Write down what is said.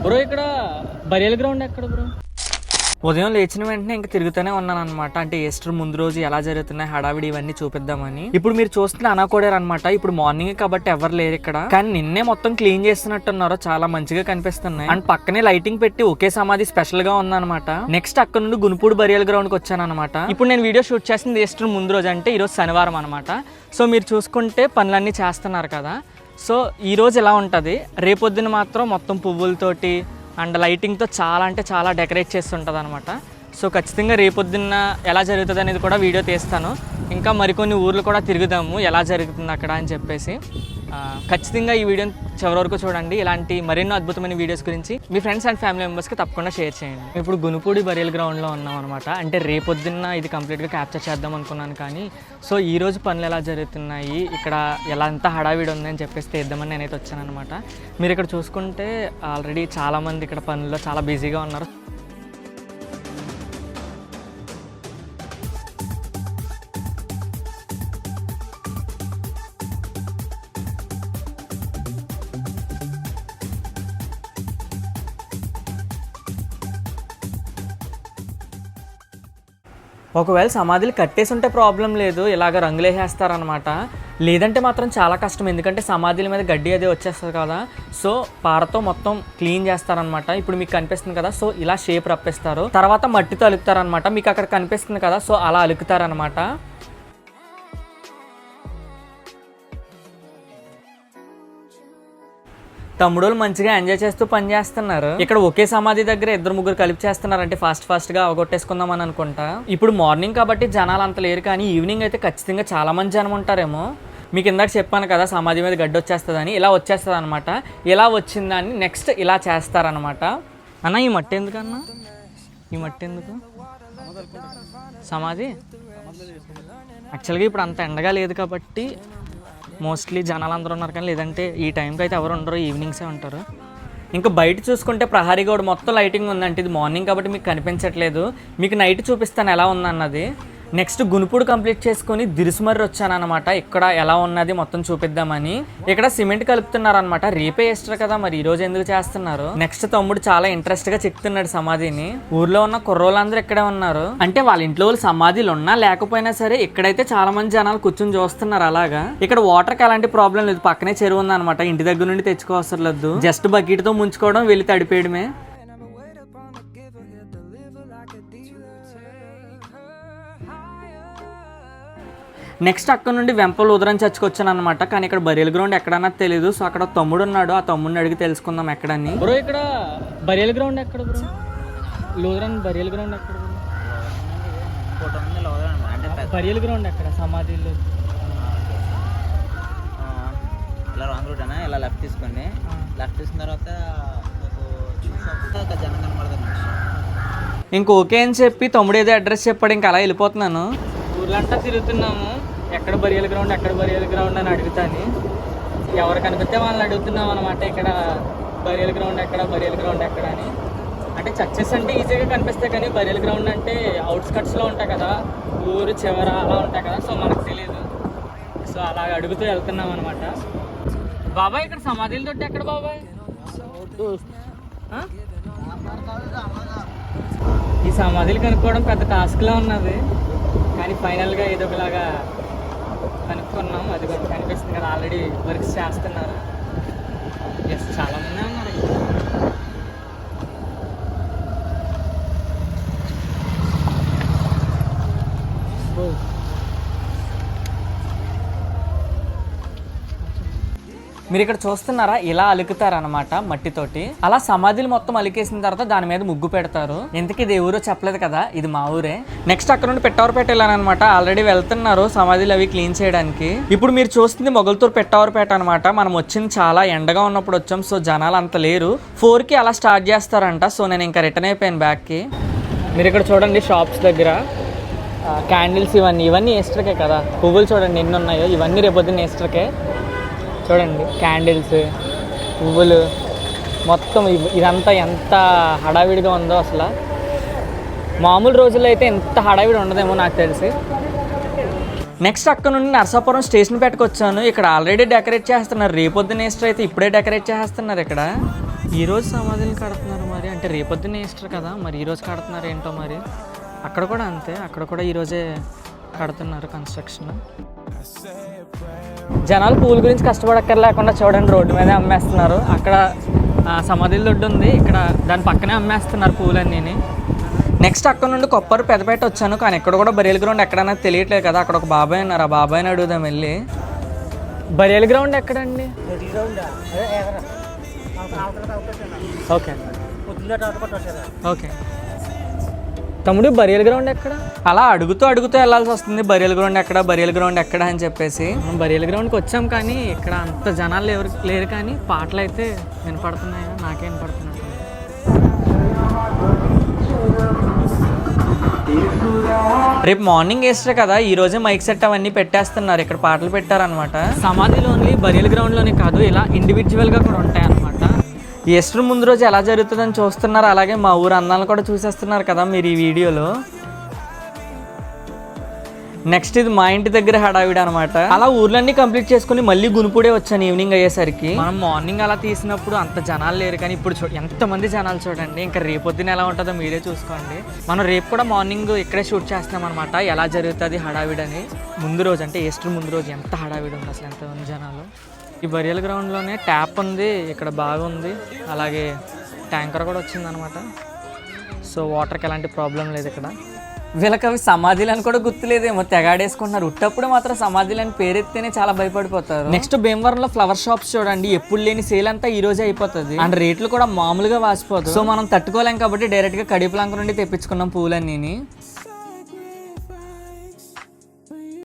Bro ఇక్కడ burial ground ఎక్కడ bro? ఉదయం లేచిన వెంటనే ఇంకా తిరుగుతూనే ఉన్నాను అనమాట. అంటే ఈస్టర్ ముందు రోజు ఎలా జరుగుతున్నాయి హడావిడి ఇవన్నీ చూపిద్దామని. ఇప్పుడు మీరు చూస్తున్న అనాకోడారు అనమాట. ఇప్పుడు మార్నింగ్ కాబట్టి ఎవరు లేరు ఇక్కడ, కానీ నిన్నే మొత్తం క్లీన్ చేస్తున్నట్టున్నారు. చాలా మంచిగా కనిపిస్తున్నాయి. అండ్ పక్కనే లైటింగ్ పెట్టి ఒకే సమాధి స్పెషల్ గా ఉందన్నమాట. నెక్స్ట్ అక్కడ నుండి గునుపూడి బరియల్ గ్రౌండ్ కి వచ్చాను అనమాట. ఇప్పుడు నేను వీడియో షూట్ చేసింది ఈస్టర్ ముందు రోజు, అంటే ఈరోజు శనివారం అనమాట. సో మీరు చూసుకుంటే పనులన్నీ చేస్తున్నారు కదా. సో ఈ రోజు ఎలా ఉంటుంది, రేపొద్దున మాత్రం మొత్తం పువ్వులతోటి అండ్ లైటింగ్తో చాలా అంటే చాలా డెకరేట్ చేస్తుంటుంది అనమాట. సో ఖచ్చితంగా రేపొద్దున్న ఎలా జరుగుతుంది అనేది కూడా వీడియో తీస్తాను. ఇంకా మరికొన్ని ఊర్లు కూడా తిరుగుదాము ఎలా జరుగుతుంది అక్కడ అని చెప్పేసి. ఖచ్చితంగా ఈ వీడియోని చివరి వరకు చూడండి. ఇలాంటి మరెన్నో అద్భుతమైన వీడియోస్ గురించి మీ ఫ్రెండ్స్ అండ్ ఫ్యామిలీ మెంబర్స్కి తప్పకుండా షేర్ చేయండి. ఇప్పుడు గునుపూడి బరియల్ గ్రౌండ్లో ఉన్నాం అనమాట. అంటే రేపొద్దున్న ఇది కంప్లీట్గా క్యాప్చర్ చేద్దాం అనుకున్నాను, కానీ సో ఈరోజు పనులు ఎలా జరుగుతున్నాయి, ఇక్కడ ఎలా అంత హడావిడి ఉందని చెప్పేసి తీద్దామని నేనైతే వచ్చాను అనమాట. మీరు ఇక్కడ చూసుకుంటే ఆల్రెడీ చాలామంది ఇక్కడ పనుల్లో చాలా బిజీగా ఉన్నారు. ఒకవేళ సమాధులు కట్టేసి ఉంటే ప్రాబ్లం లేదు, ఇలాగ రంగులేసేస్తారనమాట. లేదంటే మాత్రం చాలా కష్టం, ఎందుకంటే సమాధుల మీద గడ్డి అది వచ్చేస్తుంది కదా. సో పారతో మొత్తం క్లీన్ చేస్తారనమాట. ఇప్పుడు మీకు కనిపిస్తుంది కదా, సో ఇలా షేప్ రప్పిస్తారు. తర్వాత మట్టితో అలుకుతారనమాట. మీకు అక్కడ కనిపిస్తుంది కదా, సో అలా అలుకుతారనమాట. తమ్ముడు మంచిగా ఎంజాయ్ చేస్తూ పని చేస్తున్నారు. ఇక్కడ ఒకే సమాధి దగ్గర ఇద్దరు ముగ్గురు కలిపి చేస్తున్నారు. అంటే ఫాస్ట్ గా అవగొట్టేసుకుందాం అని అనుకుంటా. ఇప్పుడు మార్నింగ్ కాబట్టి జనాలు అంత లేరు, కానీ ఈవినింగ్ అయితే ఖచ్చితంగా చాలా మంది జనం ఉంటారేమో. మీకు ఇందాక చెప్పాను కదా సమాధి మీద గడ్డి వచ్చేస్తుందని, ఇలా వచ్చేస్తుంది అనమాట. ఇలా వచ్చిందని నెక్స్ట్ ఇలా చేస్తారనమాట. అన్న ఈ మట్టి ఎందుకన్నా, ఈ మట్టి ఎందుకు సమాధి? యాక్చువల్గా ఇప్పుడు అంత ఎండగా లేదు కాబట్టి మోస్ట్లీ జనాలు అందరూ ఉన్నారు, కానీ లేదంటే ఈ టైంకి అయితే ఎవరు ఉండరు, ఈవినింగ్సే ఉంటారు. ఇంకా బయట చూసుకుంటే ప్రహరీ గోడ మొత్తం లైటింగ్ ఉందంటే ఇది మార్నింగ్ కాబట్టి మీకు కనిపించట్లేదు. మీకు నైట్ చూపిస్తాను ఎలా ఉందన్నది. నెక్స్ట్ గునుపూడి కంప్లీట్ చేసుకుని దిరుసుమర్రి వచ్చాను అనమాట. ఇక్కడ ఎలా ఉన్నది మొత్తం చూపిద్దామని. ఇక్కడ సిమెంట్ కలుపుతున్నారనమాట. రేపే ఈస్టర్ కదా, మరి ఈ రోజు ఎందుకు చేస్తున్నారు. నెక్స్ట్ తమ్ముడు చాలా ఇంట్రెస్ట్ గా చెప్తున్నాడు సమాధిని. ఊర్లో ఉన్న కుర్రోళ్ళందరూ ఇక్కడే ఉన్నారు. అంటే వాళ్ళ ఇంట్లో వాళ్ళు సమాధులు ఉన్నా లేకపోయినా సరే ఇక్కడైతే చాలా మంది జనాలు కూర్చొని చూస్తున్నారు. అలాగా ఇక్కడ వాటర్ కి ఎలాంటి ప్రాబ్లం లేదు. పక్కనే చెరువు ఉందన్నమాట. ఇంటి దగ్గర నుండి తెచ్చుకోవసరం లేదు. జస్ట్ బకెట్ తో ముంచుకోవడం, వెళ్ళి తడిపేయడమే. నెక్స్ట్ అక్కడ నుండి వెంపలు ఉదరం చర్చకొచ్చాను అనమాట. కానీ ఇక్కడ బరియల్ గ్రౌండ్ ఎక్కడన్నా తెలియదు. సో అక్కడ తమ్ముడు ఉన్నాడు, ఆ తమ్ముడిని అడిగి తెలుసుకుందాం ఎక్కడని. బ్రో ఇక్కడ బరియల్ గ్రౌండ్ ఎక్కడ బ్రో? లూథరన్ బరియల్ గ్రౌండ్ ఎక్కడ? బరియల్ గ్రౌండ్ ఎక్కడ? సమాధిలో ఇలా రాంగ్ రూట్ అన్నా, ఇలా లెఫ్ట్ తీసుకోండి. లెఫ్ట్ తీసుకున్న తర్వాత జనం కనపడతాను. ఇంక ఓకే అని చెప్పి తమ్ముడు ఏదో అడ్రస్ చెప్పాడు. ఇంకా అలా వెళ్ళిపోతున్నాను. ఊర్లంతా తిరుగుతున్నాము, ఎక్కడ బరియల్ గ్రౌండ్ ఎక్కడ బరియల్ గ్రౌండ్ అని అడుగుతాను. ఎవరు కనిపిస్తే వాళ్ళని అడుగుతున్నాం అనమాట. ఇక్కడ బరియల్ గ్రౌండ్ ఎక్కడ, బరియల్ గ్రౌండ్ ఎక్కడ అని. అంటే చర్చెస్ అంటే ఈజీగా కనిపిస్తాయి, కానీ బరియల్ గ్రౌండ్ అంటే అవుట్స్కట్స్లో ఉంటాయి కదా, ఊరు చివర అలా ఉంటాయి కదా. సో మనకు తెలియదు. సో అలా అడుగుతూ వెళ్తున్నాం అనమాట. బాబాయ్ ఇక్కడ సమాధుల తోటి ఎక్కడ బాబాయ్? ఈ సమాధులు కనుక్కోవడం పెద్ద టాస్క్లా ఉన్నది, కానీ ఫైనల్గా ఏదో ఒకలాగా కనుక్కున్నాం. అది కూడా కనిపిస్తుంది కదా, ఆల్రెడీ వర్క్స్ చేస్తున్నారు. ఎస్, చాలామంది ఉన్నారు. మీరు ఇక్కడ చూస్తున్నారా, ఇలా అలుకుతారనమాట మట్టితోటి. అలా సమాధులు మొత్తం అలికేసిన తర్వాత దాని మీద ముగ్గు పెడతారు. ఇంతకీ ఇది ఊరో చెప్పలేదు కదా, ఇది మా ఊరే. నెక్స్ట్ అక్కడ నుండి పెట్టవరపేట వెళ్ళానమాట. ఆల్రెడీ వెళ్తున్నారు సమాధులు అవి క్లీన్ చేయడానికి. ఇప్పుడు మీరు చూస్తుంది మొగల్తూరు పెట్టవరపేట అనమాట. మనం వచ్చింది చాలా ఎండగా ఉన్నప్పుడు వచ్చాం, సో జనాలు అంత లేరు. 4కి అలా స్టార్ట్ చేస్తారంట. సో నేను ఇంకా రిటర్న్ అయిపోయాను బ్యాక్కి. మీరు ఇక్కడ చూడండి షాప్స్ దగ్గర క్యాండిల్స్ ఇవన్నీ ఈస్టర్కే కదా. పువ్వులు చూడండి ఎన్ని ఉన్నాయో, ఇవన్నీ రేపొద్దున్న ఈస్టర్కే. చూడండి క్యాండిల్స్, పువ్వులు మొత్తం ఇదంతా ఎంత హడావిడిగా ఉందో అసలు. మామూలు రోజుల్లో అయితే ఎంత హడావిడి ఉండదేమో నాకు తెలిసి. నెక్స్ట్ అక్కడ నుండి నరసాపురం స్టేషన్ పెట్టుకొచ్చాను. ఇక్కడ ఆల్రెడీ డెకరేట్ చేస్తున్నారు. రేపొద్దున ఈస్టర్ అయితే ఇప్పుడే డెకరేట్ చేస్తున్నారు ఇక్కడ. ఈ రోజు సమాధులు కడుతున్నారు మరి, అంటే రేపొద్దున ఈస్టర్ కదా, మరి ఈ రోజు కడుతున్నారు ఏంటో మరి. అక్కడ కూడా అంతే, అక్కడ కూడా ఈరోజే కడుతున్నారు కన్స్ట్రక్షన్. జనాలు పూల గురించి కష్టపడక్కర్లేకుండా చూడండి, రోడ్డు మీదే అమ్మేస్తున్నారు. అక్కడ సమాధుల దొడ్డు ఉంది, ఇక్కడ దాని పక్కనే అమ్మేస్తున్నారు పూలన్నీ. నెక్స్ట్ అక్కడ నుండి కొప్పరు పెద్దపేట వచ్చాను, కానీ ఎక్కడ కూడా బరియల్ గ్రౌండ్ ఎక్కడన్నా తెలియట్లేదు కదా. అక్కడ ఒక బాబాయ్ ఉన్నారు, ఆ బాబాయ్ని అడుగుదాం వెళ్ళి. బరియల్ గ్రౌండ్ ఎక్కడండి? ఓకే ఓకే తమ్ముడు, బరియల్ గ్రౌండ్ ఎక్కడ? అలా అడుగుతూ వెళ్ళాల్సి వస్తుంది, బరియల్ గ్రౌండ్ ఎక్కడ, బరియల్ గ్రౌండ్ ఎక్కడ అని చెప్పేసి. బరియల్ గ్రౌండ్కి వచ్చాం, కానీ ఇక్కడ అంత జనాలు లేరు, కానీ పాటలు అయితే వినపడుతున్నాయా? నాకే వినపడుతున్నాయి. రేపు మార్నింగ్ ఈస్టర్ కదా, ఈ రోజే మైక్ సెట్ అవన్నీ పెట్టేస్తున్నారు, ఇక్కడ పాటలు పెట్టారనమాట. సమాధిలో ఓన్లీ బరియల్ గ్రౌండ్లోనే కాదు, ఇలా ఇండివిజువల్గా కూడా ఉంటాయి అనమాట. ఈస్టర్ ముందు రోజు ఎలా జరుగుతుందని చూస్తున్నారు, అలాగే మా ఊరు అందాలను కూడా చూసేస్తున్నారు కదా మీరు ఈ వీడియోలో. నెక్స్ట్ ఇది మా ఇంటి దగ్గర హడావిడి అనమాట. అలా ఊర్లన్నీ కంప్లీట్ చేసుకుని మళ్ళీ గునుపుడే వచ్చాను ఈవినింగ్ అయ్యేసరికి. మనం మార్నింగ్ అలా తీసినప్పుడు అంత జనాలు లేరు, కానీ ఇప్పుడు ఎంతమంది జనాలు చూడండి. ఇంకా రేపొద్దున ఎలా ఉంటుందో మీరే చూసుకోండి. మనం రేపు కూడా మార్నింగ్ ఇక్కడే షూట్ చేస్తున్నాం అనమాట, ఎలా జరుగుతుంది హడావిడి అని. ముందు రోజు అంటే ఈస్టర్ ముందు రోజు ఎంత హడావిడి ఉంది అసలు, ఎంతమంది జనాలు. ఈ బరియల్ గ్రౌండ్లోనే ట్యాప్ ఉంది, ఇక్కడ బాగుంది, అలాగే ట్యాంకర్ కూడా వచ్చిందనమాట. సో వాటర్కి ఎలాంటి ప్రాబ్లం లేదు ఇక్కడ. వీళ్ళకి అవి సమాధులని కూడా గుర్తులేదేమో, తెగాడేసుకుంటున్నారు. ఉట్టప్పుడు మాత్రం సమాధులని పేరెత్తేనే చాలా భయపడిపోతారు. నెక్స్ట్ భీమవరంలో ఫ్లవర్ షాప్స్ చూడండి, ఎప్పుడు లేని సేల్ అంతా ఈ రోజే అయిపోతుంది, అండ్ రేట్లు కూడా మామూలుగా వాసిపోతాయి. సో మనం తట్టుకోలేం కాబట్టి డైరెక్ట్ గా కడిపలంక నుండి తెప్పించుకున్నాం పూలన్నీ.